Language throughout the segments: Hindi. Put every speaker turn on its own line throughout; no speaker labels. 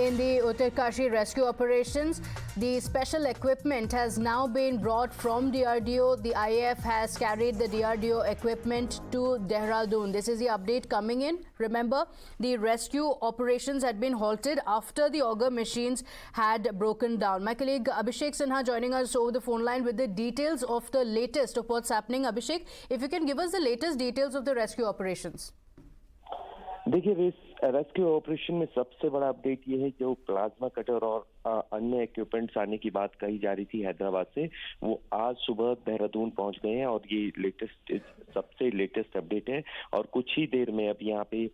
In the Uttarkashi rescue operations, the special equipment has now been brought from DRDO. The IAF has carried the DRDO equipment to Dehradun. This is the update coming in. Remember, the rescue operations had been halted after the auger machines had broken down. My colleague Abhishek Sinha joining us over the phone line with the details of the latest of what's happening. Abhishek, if you can give us the latest details of the rescue operations.
देखिए, रेस्क्यू ऑपरेशन में सबसे बड़ा अपडेट ये है जो प्लाज्मा कटर और अन्य इक्विपमेंट्स आने की बात कही जा रही थी हैदराबाद से, वो आज सुबह देहरादून पहुंच गए हैं और ये सबसे लेटेस्ट अपडेट है। और कुछ ही देर में अब यहाँ पे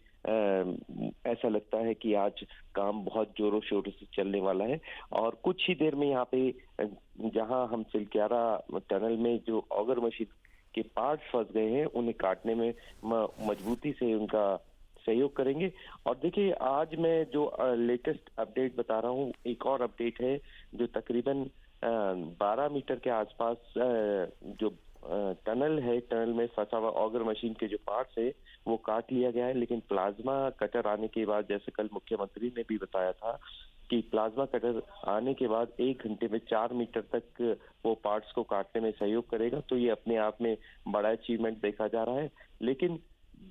ऐसा लगता है कि आज काम बहुत जोरों शोरों से चलने वाला है। और कुछ ही देर में यहाँ पे जहाँ हम सिलक्यारा टनल में जो ऑगर मशीन के पार्ट्स फंस गए हैं उन्हें काटने में मजबूती से उनका सहयोग करेंगे। और देखिए, आज मैं जो लेटेस्ट अपडेट बता रहा हूँ, एक और अपडेट है जो तकरीबन 12 मीटर के आसपास जो टनल है, टनल में फंसा हुआ ऑगर मशीन के जो पार्ट्स है वो काट लिया गया है। लेकिन प्लाज्मा कटर आने के बाद, जैसे कल मुख्यमंत्री ने भी बताया था कि प्लाज्मा कटर आने के बाद 1 घंटे में 4 मीटर तक वो पार्ट्स को काटने में सहयोग करेगा, तो ये अपने आप में बड़ा अचीवमेंट देखा जा रहा है। लेकिन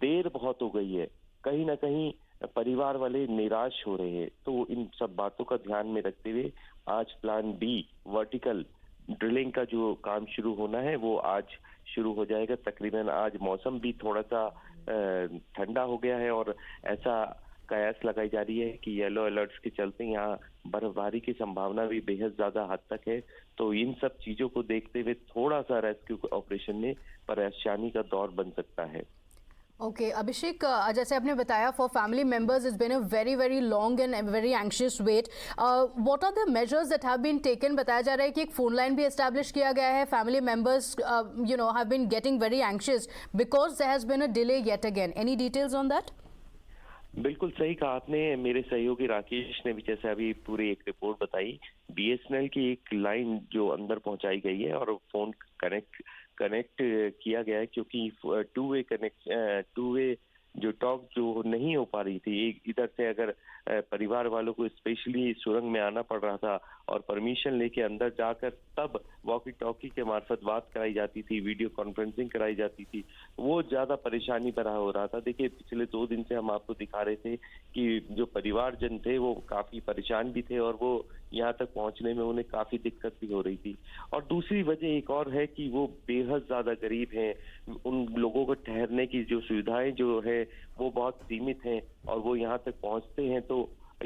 देर बहुत हो गई है, कहीं ना कहीं परिवार वाले निराश हो रहे हैं। तो इन सब बातों का ध्यान में रखते हुए आज प्लान बी वर्टिकल ड्रिलिंग का जो काम शुरू होना है वो आज शुरू हो जाएगा। तकरीबन आज मौसम भी थोड़ा सा ठंडा हो गया है और ऐसा कयास लगाई जा रही है कि येलो अलर्ट्स के चलते यहाँ बर्फबारी की संभावना भी बेहद ज्यादा हद तक है। तो इन सब चीजों को देखते हुए थोड़ा सा रेस्क्यू ऑपरेशन में परेशानी का दौर बन सकता है।
Okay, Abhishek, जैसे आपने बताया, for family members it's been a very long and very anxious wait. What are the measures that have been taken? बताया जा रहा है कि एक फोन लाइन भी एस्टैब्लिश किया गया है. Family members have been getting very anxious because there has been a delay yet again. Any details on that?
बिल्कुल सही कहा आपने। मेरे सहयोगी राकेश ने भी जैसे अभी पूरी एक रिपोर्ट बताई, BSNL की एक लाइन जो अंदर पहुंचाई गई है और फोन कनेक्ट किया गया है, क्योंकि टू वे जो टॉक जो नहीं हो पा रही थी। इधर से अगर परिवार वालों को स्पेशली सुरंग में आना पड़ रहा था और परमिशन लेके अंदर जाकर तब वॉकी टॉकी के मार्फत बात कराई जाती थी, वीडियो कॉन्फ्रेंसिंग कराई जाती थी, वो ज्यादा परेशानी भरा हो रहा था। देखिए, पिछले 2 दिन से हम आपको दिखा रहे थे कि जो परिवारजन थे वो काफी परेशान भी थे और वो यहाँ तक पहुंचने में उन्हें काफी दिक्कत भी हो रही थी। और दूसरी वजह एक और है कि वो बेहद ज्यादा गरीब हैं, उन लोगों को ठहरने की जो सुविधाएं जो है वो बहुत सीमित हैं और वो यहाँ तक पहुंचते हैं। तो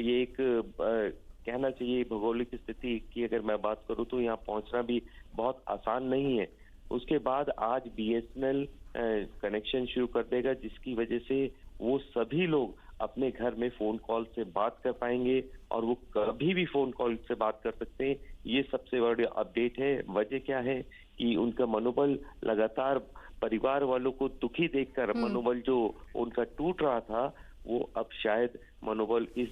ये एक कहना चाहिए भौगोलिक स्थिति की अगर मैं बात करूं तो यहाँ पहुंचना भी बहुत आसान नहीं है। उसके बाद आज BSNL कनेक्शन शुरू कर देगा, जिसकी वजह से वो सभी लोग अपने घर में फोन कॉल से बात कर पाएंगे और वो कभी भी फोन कॉल से बात कर सकते हैं। ये सबसे बड़ी अपडेट है। वजह क्या है कि उनका मनोबल लगातार परिवार वालों को दुखी देखकर मनोबल जो उनका टूट रहा था वो अब शायद मनोबल इस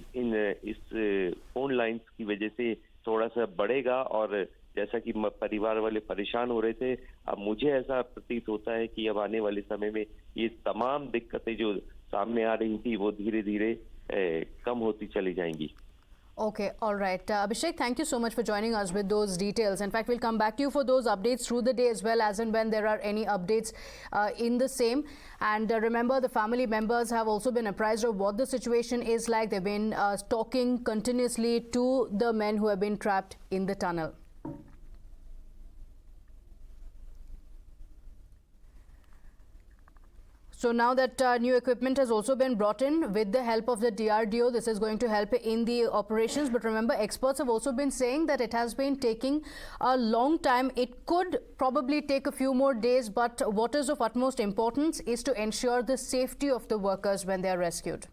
फोन लाइंस की वजह से थोड़ा सा बढ़ेगा। और जैसा कि परिवार वाले परेशान हो रहे थे, अब मुझे ऐसा प्रतीत होता है कि अब आने वाले समय में ये तमाम दिक्कतें जो सामने आ रही थी वो धीरे धीरे कम होती चली जाएंगी।
Okay, all right. Abhishek, thank you so much for joining us with those details. In fact, we'll come back to you for those updates through the day as well as and when there are any updates in the same. And remember, the family members have also been apprised of what the situation is like. They've been talking continuously to the men who have been trapped in the tunnel. So now that new equipment has also been brought in with the help of the DRDO, this is going to help in the operations. But remember, experts have also been saying that it has been taking a long time. It could probably take a few more days, but what is of utmost importance is to ensure the safety of the workers when they are rescued.